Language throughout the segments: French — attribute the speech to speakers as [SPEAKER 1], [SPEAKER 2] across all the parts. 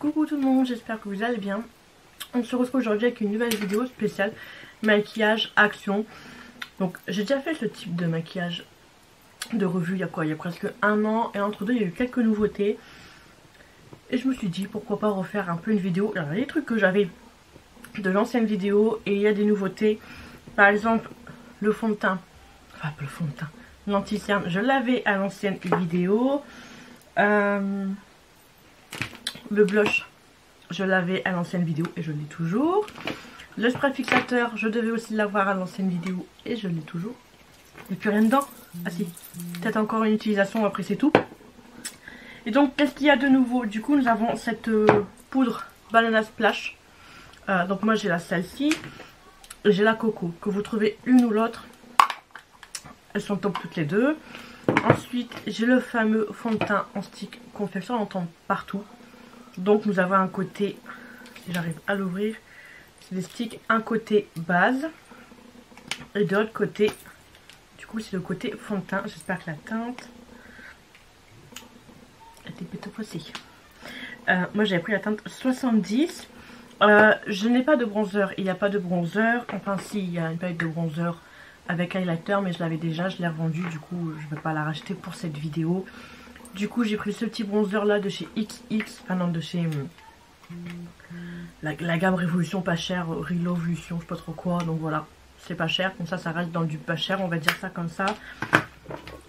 [SPEAKER 1] Coucou tout le monde, j'espère que vous allez bien. On se retrouve aujourd'hui avec une nouvelle vidéo spéciale maquillage action. Donc j'ai déjà fait ce type de maquillage de revue il y a quoi, il y a presque un an, et entre deux il y a eu quelques nouveautés. Et je me suis dit pourquoi pas refaire un peu une vidéo. Alors il y a des trucs que j'avais de l'ancienne vidéo et il y a des nouveautés. Par exemple le fond de teint, enfin le fond de teint, l'anti-cerne, je l'avais à l'ancienne vidéo. Le blush, je l'avais à l'ancienne vidéo et je l'ai toujours. Le spray fixateur, je devais aussi l'avoir à l'ancienne vidéo et je l'ai toujours. Il n'y a plus rien dedans. Ah si, peut-être encore une utilisation, après c'est tout. Et donc qu'est-ce qu'il y a de nouveau? Du coup nous avons cette poudre Banana Splash. Donc moi j'ai la celle-ci. J'ai la coco, que vous trouvez une ou l'autre. Elles sont top toutes les deux. Ensuite j'ai le fameux fond de teint en stick qu'on fait ça entendre partout. Donc nous avons un côté, si j'arrive à l'ouvrir, c'est des sticks, un côté base et de l'autre côté, du coup c'est le côté fond de teint. J'espère que la teinte était plutôt possible. Moi j'avais pris la teinte 70. Je n'ai pas de bronzer, il n'y a pas de bronzer. Enfin si, il y a une palette de bronzer avec highlighter, mais je l'avais déjà, je l'ai revendu, du coup je ne vais pas la racheter pour cette vidéo. Du coup j'ai pris ce petit bronzer là de chez XX, enfin non, de chez la gamme Révolution pas cher, Revolution, je sais pas trop quoi. Donc voilà, c'est pas cher, comme ça reste dans du pas cher, on va dire ça comme ça.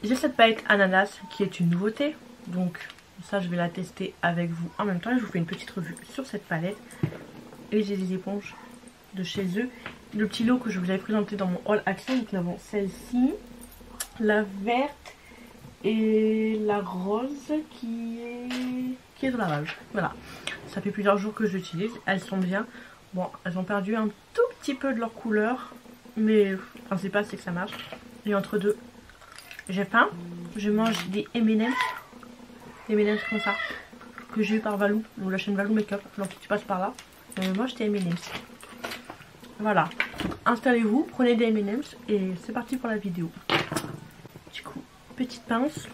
[SPEAKER 1] J'ai cette palette ananas qui est une nouveauté, donc ça je vais la tester avec vous en même temps. Je vous fais une petite revue sur cette palette. Et j'ai des éponges de chez eux. Le petit lot que je vous avais présenté dans mon haul action, donc nous avons celle-ci, la verte et la rose qui est dans la lavage. Voilà, ça fait plusieurs jours que j'utilise, elles sont bien. Bon, elles ont perdu un tout petit peu de leur couleur, mais le principal c'est que ça marche. Et entre deux, j'ai faim, je mange des M&M's, comme ça, que j'ai eu par Valou, donc la chaîne Valou Makeup. Donc si tu passes par là, moi j'étais M&M's. Voilà, installez-vous, prenez des M&M's et c'est parti pour la vidéo. Du coup, petite pince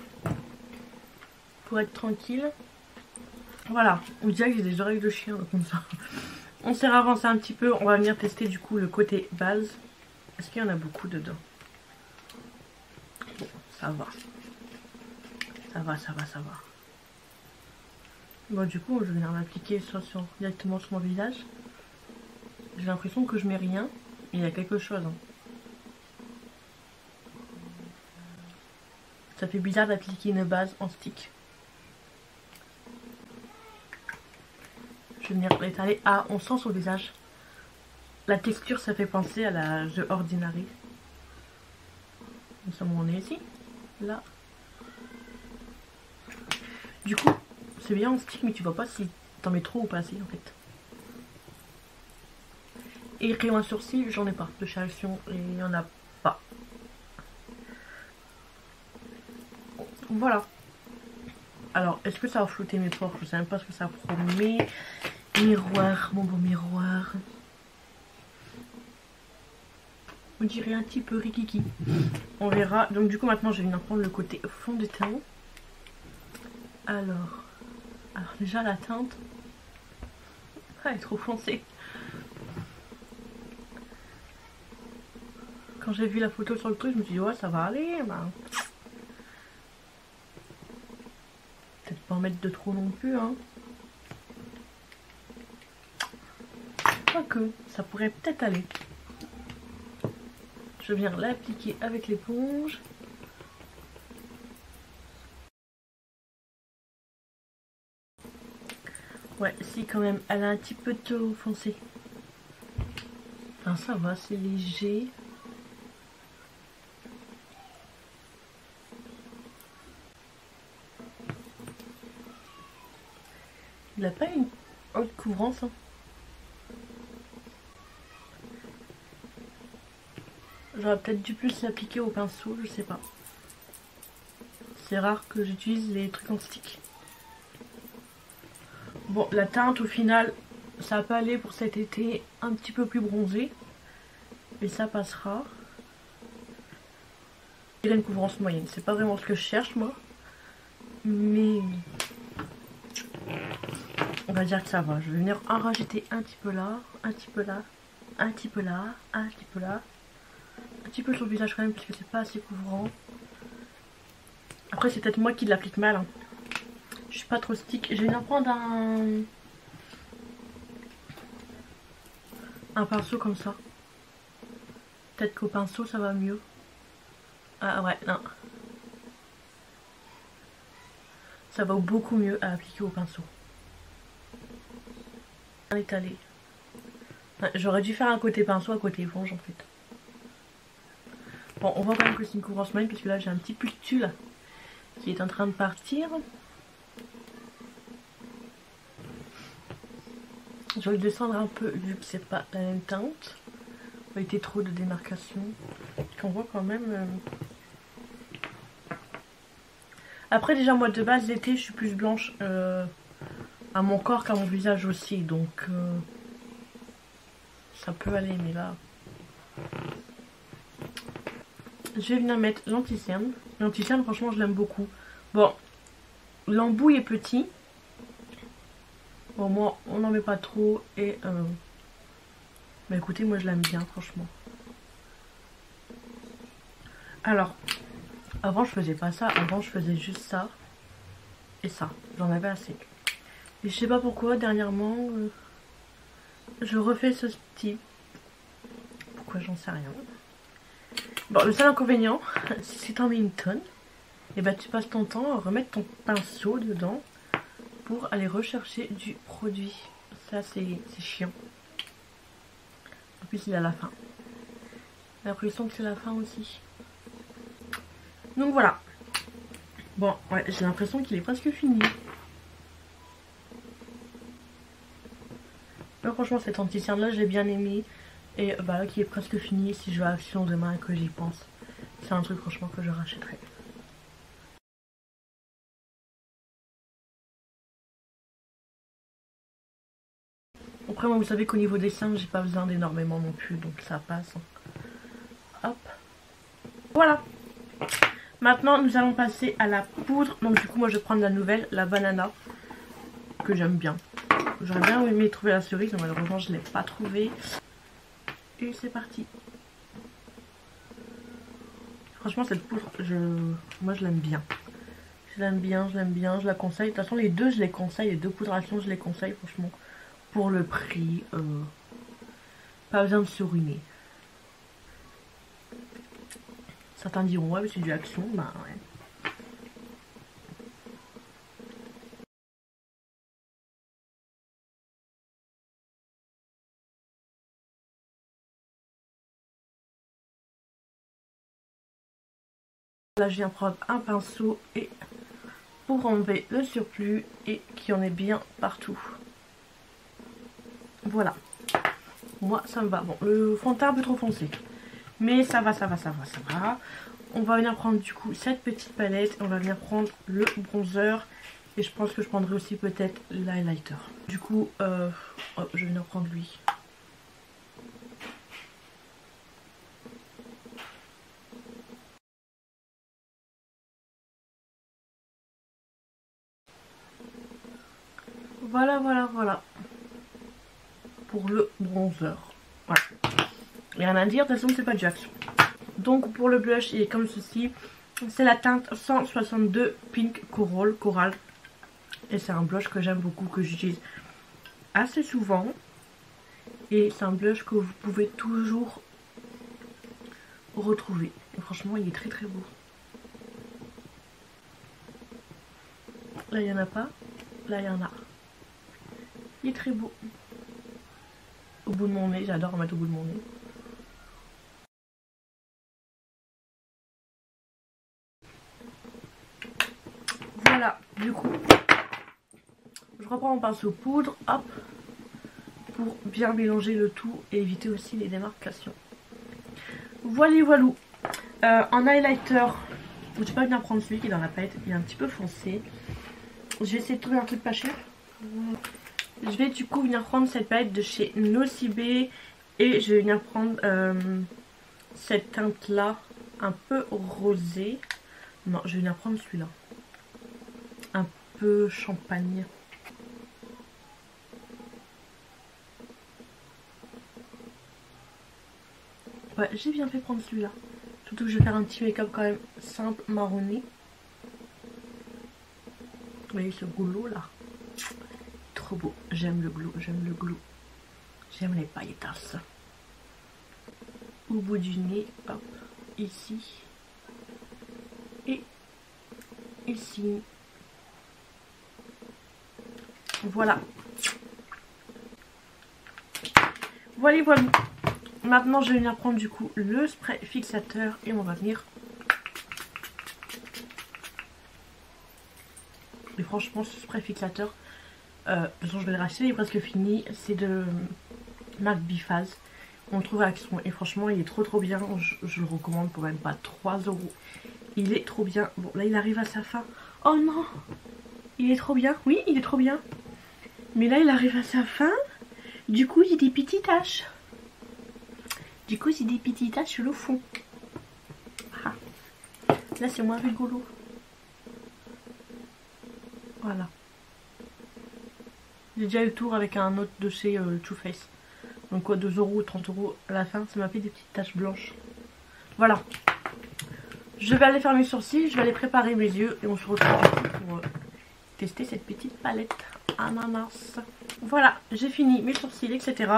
[SPEAKER 1] pour être tranquille. Voilà, on dirait que j'ai des oreilles de chien comme ça. On s'est avancé un petit peu, on va venir tester du coup le côté base. Est-ce qu'il y en a beaucoup dedans? Bon, ça va. Ça va. Bon, du coup je vais venir m'appliquer directement sur mon visage. J'ai l'impression que je mets rien, mais il y a quelque chose. Hein. Ça fait bizarre d'appliquer une base en stick. Je vais venir l'étaler. Ah, on sent sur le visage. La texture, ça fait penser à la The Ordinary. Nous sommes où on est ici. Là. Du coup, c'est bien en stick, mais tu vois pas si t'en mets trop ou pas assez en fait. Et rayon à sourcils, j'en ai pas. De chez Action, il n'y en a pas. Voilà. Alors, est-ce que ça va flouter mes pores? Je sais même pas ce que ça promet. Miroir, mon beau miroir. On dirait un petit peu rikiki. On verra. Donc du coup maintenant je vais venir prendre le côté fond de teint. Alors déjà la teinte. Ah, elle est trop foncée. Quand j'ai vu la photo sur le truc, je me suis dit ouais ça va aller. Ben... peut-être pas en mettre de trop non plus. Hein. Quoique, ça pourrait peut-être aller. Je viens l'appliquer avec l'éponge. Ouais, si quand même, elle a un petit peu trop foncé. Enfin ça va, c'est léger. Il n'a pas une haute couvrance. Hein. J'aurais peut-être dû plus l'appliquer au pinceau, je sais pas. C'est rare que j'utilise les trucs en stick. Bon, la teinte au final, ça peut aller pour cet été un petit peu plus bronzé. Et ça passera. Il a une couvrance moyenne, c'est pas vraiment ce que je cherche moi. Mais On va dire que ça va. Je vais venir en rajouter un petit peu là, un petit peu là, un petit peu là, un petit peu là. Un petit peu sur le visage quand même parce que c'est pas assez couvrant. Après c'est peut-être moi qui l'applique mal. Hein. Je suis pas trop stick. Je vais venir prendre un pinceau comme ça. Peut-être qu'au pinceau ça va mieux. Ah ouais, non. Ça va beaucoup mieux à appliquer au pinceau. Étalé. J'aurais dû faire un côté pinceau, à côté éponge en fait. Bon, on voit quand même que c'est une couvrance moyenne parce que là j'ai un petit pustule qui est en train de partir. Je vais le descendre un peu vu que c'est pas la même teinte. Il a été trop de démarcation. On voit quand même. Après déjà moi de base l'été je suis plus blanche à mon corps qu'à mon visage aussi. Donc ça peut aller mais là. Je vais venir mettre l'anti-cerne. L'anti-cerne franchement je l'aime beaucoup. Bon, l'embout est petit. Bon moi on n'en met pas trop et bah écoutez moi je l'aime bien franchement. Alors avant je faisais pas ça, avant je faisais juste ça et ça, j'en avais assez. Et je sais pas pourquoi dernièrement je refais ce style. Pourquoi j'en sais rien. Bon le seul inconvénient si c'est en mets une tonne et bah tu passes ton temps à remettre ton pinceau dedans pour aller rechercher du produit. Ça c'est chiant. En plus il est à la fin. J'ai l'impression que c'est la fin aussi. Donc voilà. Bon ouais j'ai l'impression qu'il est presque fini. Mais franchement cet anti-cerne là j'ai bien aimé. Et bah là qui est presque fini si je vais à Action demain et que j'y pense. C'est un truc franchement que je rachèterai. Après moi vous savez qu'au niveau des seins j'ai pas besoin d'énormément non plus donc ça passe. Hop. Voilà. Maintenant nous allons passer à la poudre. Donc du coup moi je vais prendre la nouvelle, la banana. Que j'aime bien. J'aurais bien aimé trouver la cerise mais malheureusement je ne l'ai pas trouvée. Et c'est parti. Franchement cette poudre moi je l'aime bien. Je l'aime bien, je l'aime bien, je la conseille. De toute façon les deux je les conseille, les deux poudrations je les conseille franchement. Pour le prix, pas besoin de se ruiner. Certains diront ouais mais c'est du Action, bah ouais. Là je viens prendre un pinceau et pour enlever le surplus et qu'il y en ait bien partout. Voilà. Moi ça me va. Bon le fond de teint un peu trop foncé. Mais ça va, ça va, ça va, ça va. On va venir prendre du coup cette petite palette. On va venir prendre le bronzer. Et je pense que je prendrai aussi peut-être l'highlighter. Du coup, je vais venir prendre lui. Voilà, voilà, voilà. Pour le bronzer. Voilà. Rien à dire, de toute façon c'est pas du Action. Donc pour le blush, il est comme ceci. C'est la teinte 162 Pink Coral. Et c'est un blush que j'aime beaucoup, que j'utilise assez souvent. Et c'est un blush que vous pouvez toujours retrouver. Et franchement il est très très beau. Là il n'y en a pas. Là il y en a. Il est très beau. Au bout de mon nez, j'adore en mettre au bout de mon nez. Voilà, du coup, je reprends mon pinceau poudre, hop, pour bien mélanger le tout et éviter aussi les démarcations. Voilà, voilou. En highlighter, je vais pas venir prendre celui qui est dans la palette, il est un petit peu foncé. Je vais essayer de trouver un truc pas cher. Je vais du coup venir prendre cette palette de chez Nocibé et je vais venir prendre cette teinte là, un peu rosée. Non, je vais venir prendre celui-là. Un peu champagne. Ouais, j'ai bien fait prendre celui-là. Surtout que je vais faire un petit make-up quand même simple, marronné. Vous voyez ce glow là? Trop beau. J'aime le glow, j'aime le glow. J'aime les pailletasses. Au bout du nez, hop, ici. Et ici. Voilà. Voilà, voilà. Maintenant, je vais venir prendre du coup le spray fixateur et on va venir. Et franchement, ce spray fixateur, de toute façon, je vais le racheter, il est presque fini. C'est de marque Biphase. On le trouve à Action et franchement, il est trop bien. Je le recommande pour même pas 3 €. Il est trop bien. Bon, là, il arrive à sa fin. Oh non! Il est trop bien. Oui, il est trop bien. Mais là, il arrive à sa fin. Du coup, j'ai des petites taches. Du coup, j'ai des petites taches sur le fond. Ah. Là, c'est moins rigolo. Voilà. J'ai déjà eu le tour avec un autre de chez Too Faced. Donc quoi, 2 €, 30 € à la fin, ça m'a fait des petites taches blanches. Voilà. Je vais aller faire mes sourcils, je vais aller préparer mes yeux et on se retrouve pour tester cette petite palette ananas. Voilà, j'ai fini mes sourcils, etc.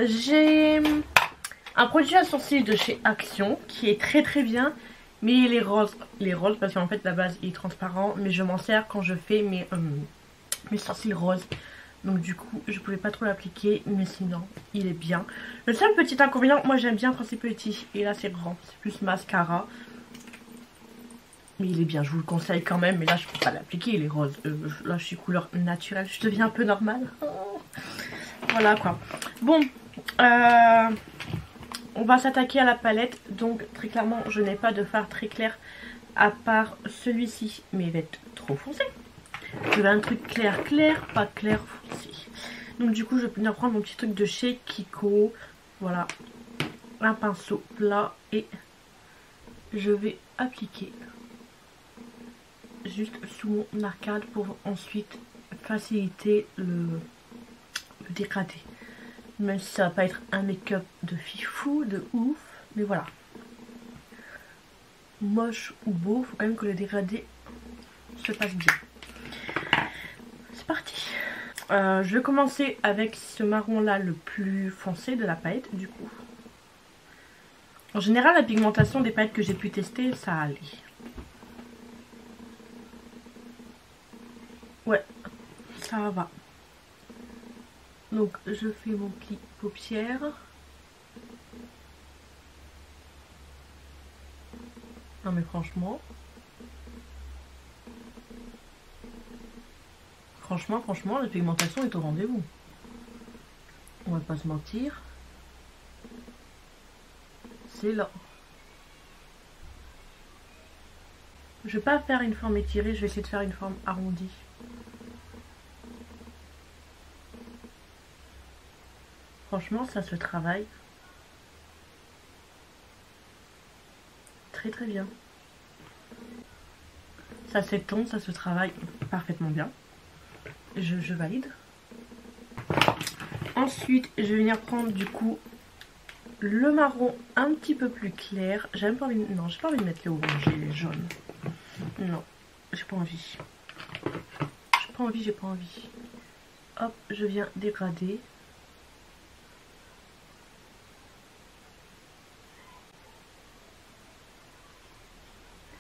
[SPEAKER 1] J'ai un produit à sourcils de chez Action qui est très bien, mais il est rose. Il est rose parce qu'en fait la base il est transparent, mais je m'en sers quand je fais mes sourcils roses. Donc du coup je pouvais pas trop l'appliquer, mais sinon il est bien. Le seul petit inconvénient, moi j'aime bien quand c'est petit et là c'est grand, c'est plus mascara. Mais il est bien, je vous le conseille quand même, mais là je peux pas l'appliquer, il est rose. Là je suis couleur naturelle, je deviens un peu normale. Voilà quoi. Bon, on va s'attaquer à la palette. Donc très clairement je n'ai pas de fard très clair à part celui-ci, mais il va être trop foncé. Je veux un truc clair, pas clair, foncé. Donc du coup je vais venir prendre mon petit truc de chez Kiko. Voilà, un pinceau plat et je vais appliquer juste sous mon arcade pour ensuite faciliter le dégradé. Même si ça va pas être un make-up de fifou, de ouf, mais voilà. Moche ou beau, faut quand même que le dégradé se passe bien. C'est parti. Je vais commencer avec ce marron là le plus foncé de la palette du coup. En général la pigmentation des palettes que j'ai pu tester ça allait. Ouais, ça va. Donc je fais mon pli paupière. Non mais franchement, la pigmentation est au rendez-vous. On va pas se mentir. C'est là. Je vais pas faire une forme étirée, je vais essayer de faire une forme arrondie. Franchement, ça se travaille très bien. Ça s'étend, ça se travaille parfaitement bien. Je valide. Ensuite, je vais venir prendre du coup le marron un petit peu plus clair. J'ai même pas envie de... Non, j'ai pas envie de mettre le orange et les jaunes. Non, j'ai pas envie. J'ai pas envie. Hop, je viens dégrader.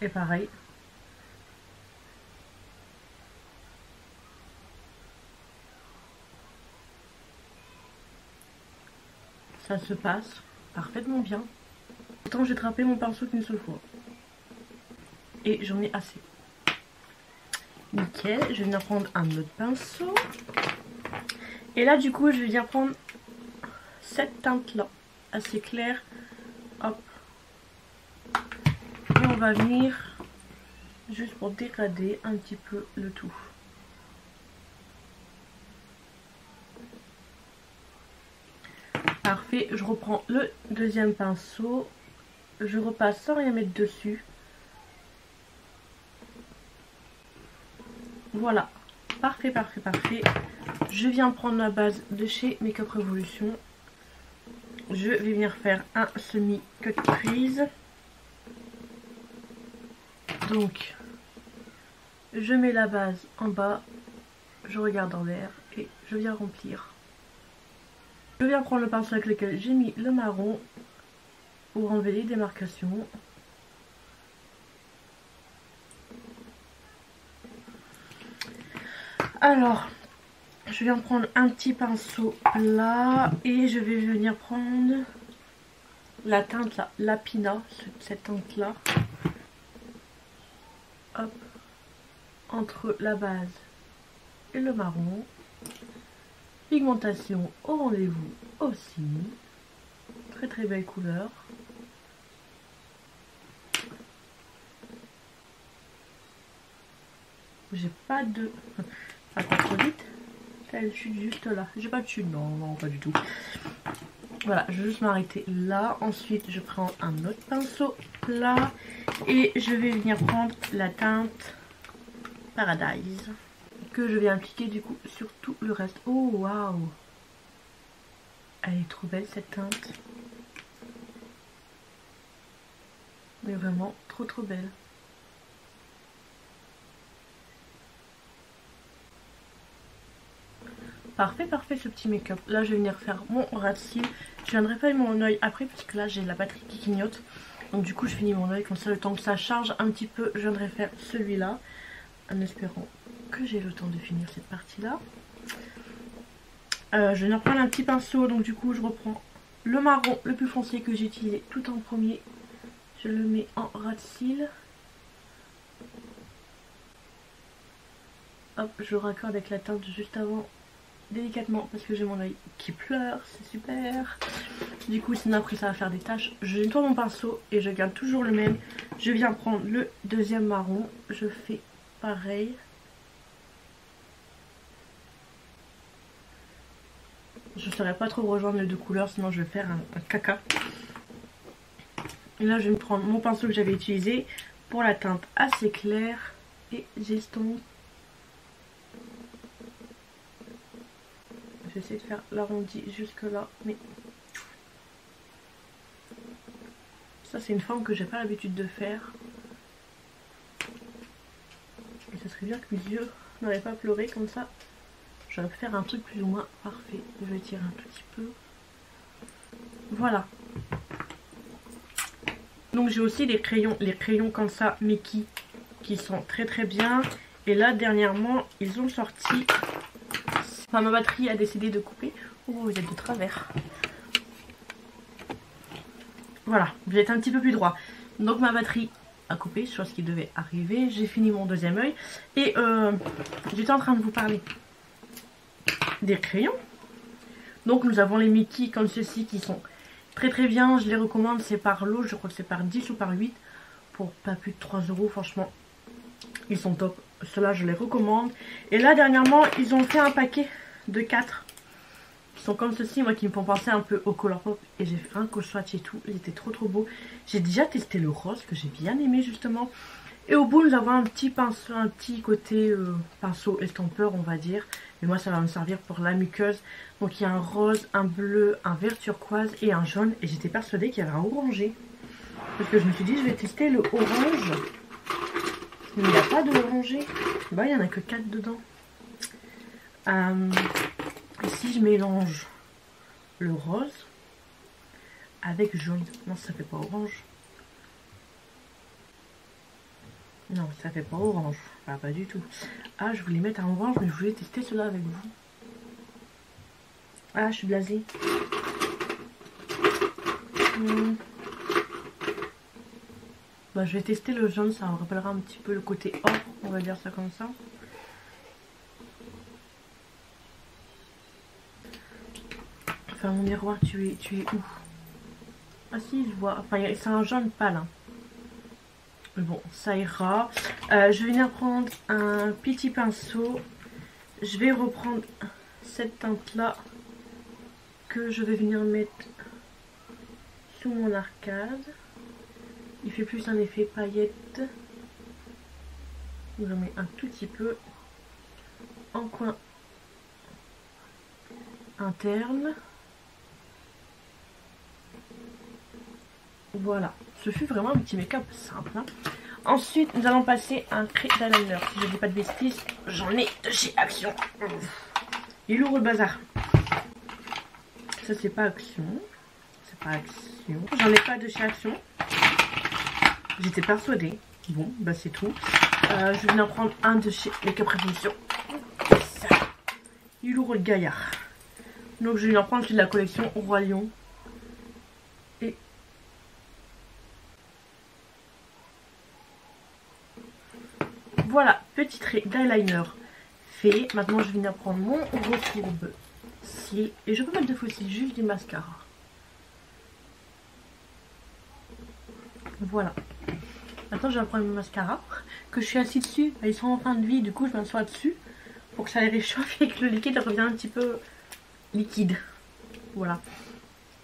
[SPEAKER 1] Et pareil. Ça se passe parfaitement bien. Pourtant j'ai trempé mon pinceau qu'une seule fois. Et j'en ai assez. Nickel. Je vais venir prendre un autre pinceau. Et là du coup je vais venir prendre cette teinte là. Assez claire. Hop. Et on va venir juste pour dégrader un petit peu le tout. Parfait, je reprends le deuxième pinceau. Je repasse sans rien mettre dessus. Voilà, parfait. Je viens prendre la base de chez Make Up Revolution. je vais venir faire un semi cut crease. Donc je mets la base en bas, je regarde en l'air et je viens remplir. Je viens prendre le pinceau avec lequel j'ai mis le marron pour enlever les démarcations. Alors, je viens prendre un petit pinceau là et je vais venir prendre la teinte là, Lapina, cette teinte là. Hop, entre la base et le marron. Pigmentation au rendez-vous aussi. Très très belle couleur. J'ai pas de... Pas trop vite. Elle chute juste là. J'ai pas de chute. Non, non, pas du tout. Voilà, je vais juste m'arrêter là. Ensuite, je prends un autre pinceau plat. Et je vais venir prendre la teinte Paradise. Que je vais appliquer du coup sur tout le reste. Oh, waouh! Elle est trop belle cette teinte. Mais vraiment trop trop belle. Parfait, parfait ce petit make-up. Là, je vais venir faire mon ras de cils. Je viendrai faire mon oeil après parce que là, j'ai la batterie qui clignote. Donc du coup, je finis mon oeil comme ça, le temps que ça charge un petit peu, je viendrai faire celui-là. En espérant que j'ai le temps de finir cette partie-là. Je viens prendre un petit pinceau. Donc du coup, je reprends le marron le plus foncé que j'ai utilisé tout en premier. Je le mets en ras de cils. Hop, je raccorde avec la teinte juste avant. Délicatement parce que j'ai mon oeil qui pleure, c'est super. Du coup sinon après ça va faire des taches. Je nettoie mon pinceau et je garde toujours le même. Je viens prendre le deuxième marron, je fais pareil. Je ne saurais pas trop rejoindre les deux couleurs sinon je vais faire un caca. Et là je vais prendre mon pinceau que j'avais utilisé pour la teinte assez claire et j'estompe. Je vais essayer de faire l'arrondi jusque là, mais ça c'est une forme que j'ai pas l'habitude de faire. Et ça serait bien que mes yeux n'auraient pas pleuré comme ça. J'aurais pu faire un truc plus ou moins parfait. Je vais tirer un tout petit peu. Voilà. Donc j'ai aussi les crayons comme ça Mickey qui sont très très bien. Et là dernièrement ils ont sorti... Enfin, ma batterie a décidé de couper. Oh, vous êtes de travers. Voilà, vous êtes un petit peu plus droit. Donc ma batterie a coupé, chose qui devait arriver. J'ai fini mon deuxième œil. Et j'étais en train de vous parler des crayons. Donc nous avons les Mickey comme ceci qui sont très très bien. Je les recommande, c'est par lot. Je crois que c'est par 10 ou par 8. Pour pas plus de 3 €. Franchement, ils sont top. Ceux-là, je les recommande. Et là, dernièrement, ils ont fait un paquet de 4. Qui sont comme ceci, moi, qui me font penser un peu au Colourpop. Et j'ai fait un co-swatch et tout. Il était trop trop beau. J'ai déjà testé le rose, que j'ai bien aimé, justement. Et au bout, nous avons un petit pinceau, un petit côté pinceau estampeur, on va dire. Mais moi, ça va me servir pour la muqueuse. Donc, il y a un rose, un bleu, un vert turquoise et un jaune. Et j'étais persuadée qu'il y avait un orangé. Parce que je me suis dit, je vais tester le orange. Mais il n'y a pas de orangé. Bah, il n'y en a que 4 dedans. Si je mélange le rose avec jaune. Non, ça fait pas orange. Non, ça fait pas orange. Ah, pas du tout. Ah, je voulais mettre un orange, mais je voulais tester cela avec vous. Ah, je suis blasée. Bah, je vais tester le jaune, ça me rappellera un petit peu le côté or, on va dire ça comme ça. Enfin, mon miroir, tu es où? Ah si, je vois. Enfin, c'est un jaune pâle. Hein. Mais bon, ça ira. Je vais venir prendre un petit pinceau. Je vais reprendre cette teinte-là que je vais venir mettre sous mon arcade. Il fait plus un effet paillette. Je mets un tout petit peu en coin interne. Voilà, ce fut vraiment un petit make-up simple. Hein. Ensuite, nous allons passer un crayon d'eyeliner. Si je ne dis pas de bêtises, j'en ai de chez Action. Il est lourd le bazar. Ça, c'est pas Action. C'est pas Action. J'en ai pas de chez Action. J'étais persuadée. Bon, bah c'est tout. Je vais en prendre un de chez Make-up Révolution. Il est lourd le gaillard. Donc, je vais en prendre celui de la collection Roi Lion. Et voilà, petit trait d'eyeliner fait. Maintenant, je vais venir prendre mon refourbe cils. Et je peux mettre de faux cils, juste du mascara. Voilà. Maintenant, je vais prendre mon mascara. Que je suis assis dessus. Ils sont en fin de vie, du coup, je m'assois dessus. Pour que ça les réchauffe et que le liquide revienne un petit peu liquide. Voilà.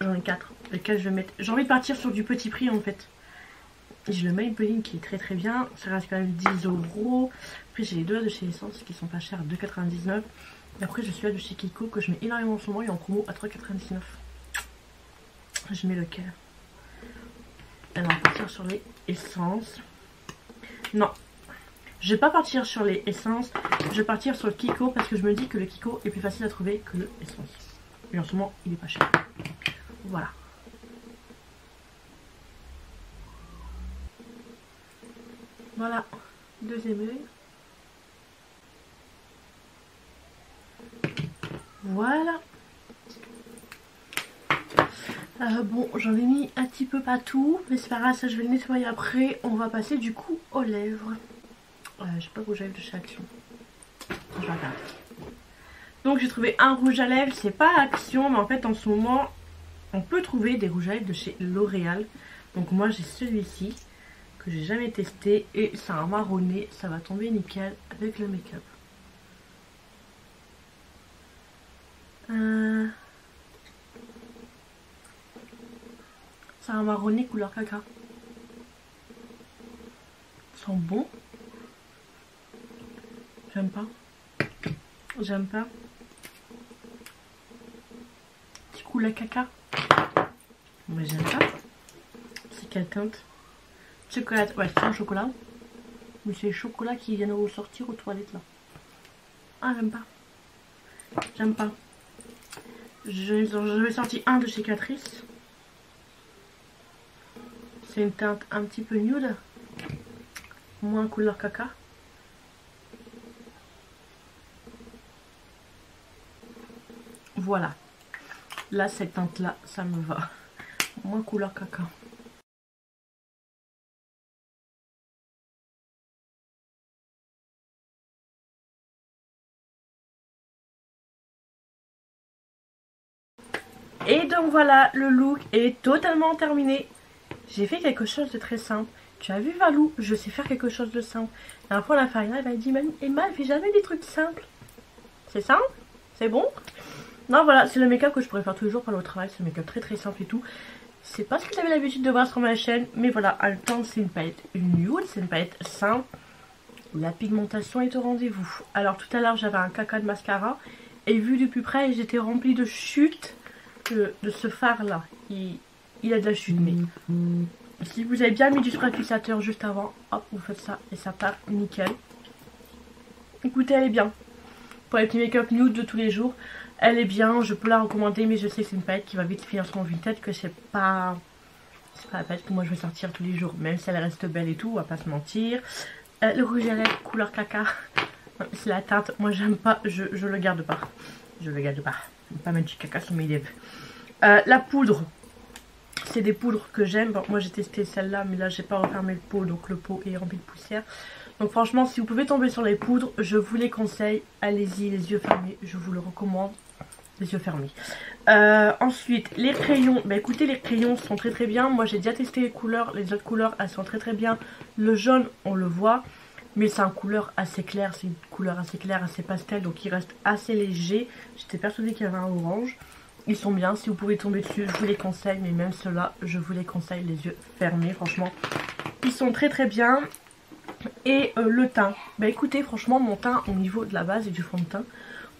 [SPEAKER 1] J'en ai 4. Lesquels je vais mettre. J'ai envie de partir sur du petit prix en fait. J'ai le Maybelline qui est très très bien. Ça reste quand même 10 €. Après j'ai les deux de chez Essence qui sont pas chers, 2,99 €. Et après je suis là de chez Kiko que je mets énormément en ce moment. Il est en promo à 3,99 €. Je mets lequel? Alors on va partir sur les essences. Non. Je vais pas partir sur les essences. Je vais partir sur le Kiko parce que je me dis que le Kiko est plus facile à trouver que le essence. Et en ce moment il est pas cher. Voilà. Voilà, deuxième œil. Voilà. Bon, j'en ai mis un petit peu pas tout, mais c'est pas grave, ça je vais le nettoyer après. On va passer du coup aux lèvres. J'ai pas de rouge à lèvres de chez Action. Je vais regarder. Donc j'ai trouvé un rouge à lèvres, c'est pas Action, mais en fait en ce moment, on peut trouver des rouges à lèvres de chez L'Oréal. Donc moi j'ai celui-ci. Que j'ai jamais testé et c'est un marronné, ça va tomber nickel avec le make-up. C'est un marronné couleur caca. Ils sont bons. J'aime pas. J'aime pas. Petit coup la caca. Mais j'aime pas. C'est quelle teinte? Chocolat, ouais c'est un chocolat. Mais c'est le chocolat qui vient de ressortir aux toilettes là. Ah j'aime pas. J'aime pas. Je vais sortir un de chez Catrice. C'est une teinte un petit peu nude. Moins couleur caca. Voilà. Là cette teinte là ça me va. Moins couleur caca. Et donc voilà, le look est totalement terminé. J'ai fait quelque chose de très simple. Tu as vu Valou, je sais faire quelque chose de simple. La dernière fois la Farina, elle m'a dit Emma, elle fait jamais des trucs simples. C'est simple? C'est bon? Non voilà, c'est le make-up que je pourrais faire tous les jours pendant le travail. C'est le make-up très très simple et tout. C'est pas ce que j'avais l'habitude de voir sur ma chaîne. Mais voilà, en même temps c'est une palette nude, c'est une palette simple. La pigmentation est au rendez-vous. Alors tout à l'heure j'avais un caca de mascara. Et vu de plus près, j'étais remplie de chutes. De ce fard là, il a de la chute, mais si vous avez bien mis du spray fixateur juste avant, hop vous faites ça et ça part nickel. Écoutez, elle est bien pour les petits make-up nude de tous les jours, elle est bien, je peux la recommander, mais je sais que c'est une palette qui va vite finir sur mon vintage, que c'est pas la palette que moi je vais sortir tous les jours, même si elle reste belle et tout, on va pas se mentir. Le rouge à lèvres couleur caca, c'est la teinte, moi j'aime pas, je le garde pas, je le garde pas. Pas mettre du caca sur mes lèvres. La poudre, c'est des poudres que j'aime. Bon, moi j'ai testé celle-là, mais là j'ai pas refermé le pot, donc le pot est rempli de poussière. Donc franchement, si vous pouvez tomber sur les poudres, je vous les conseille. Allez-y, les yeux fermés, je vous le recommande. Les yeux fermés. Ensuite, les crayons. Bah écoutez, les crayons sont très très bien. Moi j'ai déjà testé les couleurs, les autres couleurs, elles sont très très bien. Le jaune, on le voit. Mais c'est une couleur assez claire, c'est une couleur assez claire, assez pastel, donc il reste assez léger. J'étais persuadée qu'il y avait un orange. Ils sont bien, si vous pouvez tomber dessus, je vous les conseille. Mais même ceux-là, je vous les conseille les yeux fermés, franchement. Ils sont très très bien. Et le teint. Bah écoutez, franchement, mon teint au niveau de la base et du fond de teint,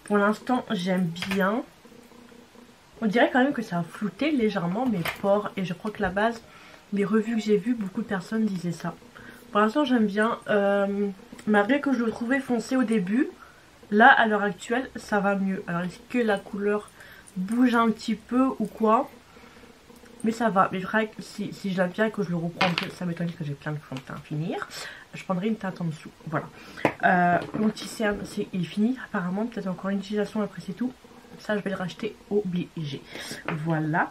[SPEAKER 1] pour l'instant, j'aime bien. On dirait quand même que ça a flouté légèrement mes pores. Et je crois que la base les revues que j'ai vues, beaucoup de personnes disaient ça. Pour l'instant j'aime bien, malgré que je le trouvais foncé au début, là à l'heure actuelle ça va mieux. Alors est-ce que la couleur bouge un petit peu ou quoi? Mais ça va, mais je dirais que si je l'aime bien et que je le reprendrai, ça m'étonne que j'ai plein de fond de teint à finir, je prendrai une teinte en dessous, voilà. Mon petit cerne, il est fini apparemment, peut-être encore une utilisation après c'est tout. Ça je vais le racheter obligé, voilà.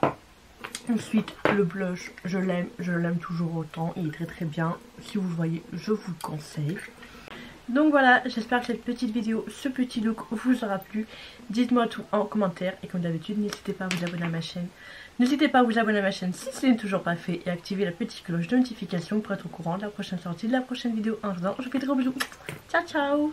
[SPEAKER 1] Ensuite le blush, je l'aime toujours autant, il est très très bien. Si vous le voyez, je vous le conseille. Donc voilà, j'espère que cette petite vidéo, ce petit look vous aura plu. Dites-moi tout en commentaire et comme d'habitude, n'hésitez pas à vous abonner à ma chaîne. N'hésitez pas à vous abonner à ma chaîne si ce n'est toujours pas fait et activer la petite cloche de notification pour être au courant de la prochaine sortie, de la prochaine vidéo. En attendant, je vous fais de gros bisous. Ciao ciao.